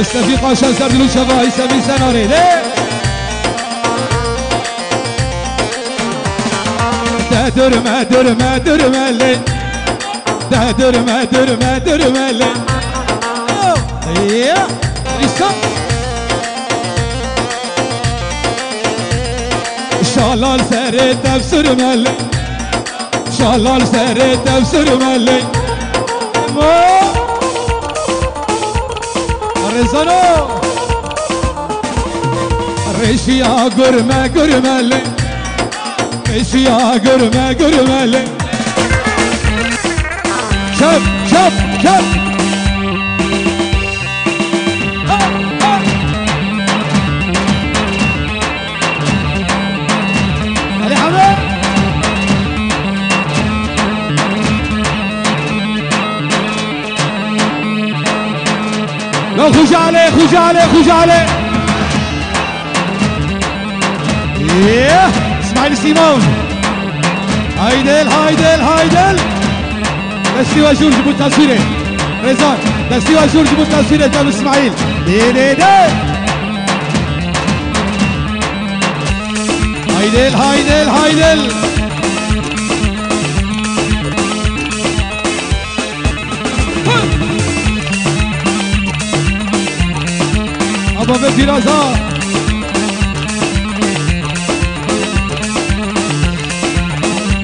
مستفي قاشا سردلو شفا يسمي سناري ليه درما درما درما لي درما درما درما لي ايه لسه شالال سر تفسر ملي شالال سر تفسر ملي رزانو رشيا قرمه قرمه لي رشيا قرمه قرمه لي شب شب شب علي حمد لو خش عليه خش عليه خش عليه ايه اسماعيل سيمون هايدل هايدل هايدل دستي وجور جبوا التصويره رزان دستي وجور جبوا التصويره جاب اسماعيل دي دي دي هايدل هايدل هايدل ابا بيتي رازا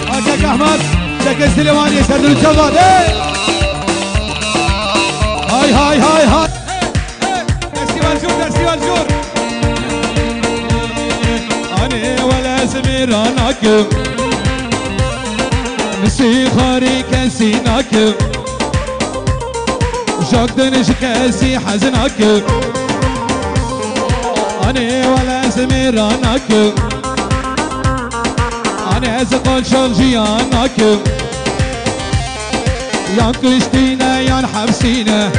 اكاك احمد شكل سليماني سردل الجواد هاي هاي هاي هاي دستي والجور دستي والجور انا ولا زميرانك مسي خاري كاسينك جاكدنش كاسي حزنك أنا ولا زميرانك أنا أزقل شرجيانك يان كشتينا يان حبسينا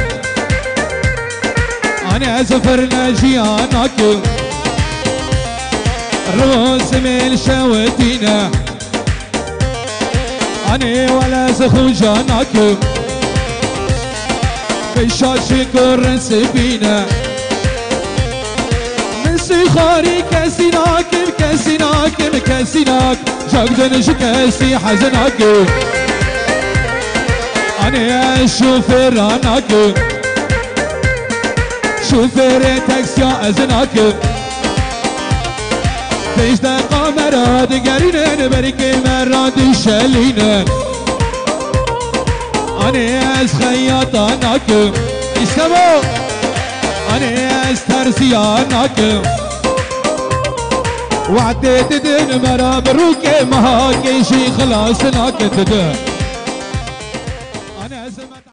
أنا أزفرنا جيانك روس من شوتينا أنا ولا زخوجانك بشاشك الرسبينا خاري كاسيناك مكاسيناك مكاسيناك جاكدنش كاسي حزناك أنا شوفيرانك شوفير تاكسي أزناك فيش دا قمرات قرينين بركي مرات شالينين أنا خياطانك يسمو أنا ترسيانك وعديت دين مرا بروكي مهاكي شي خلاص ناك تدين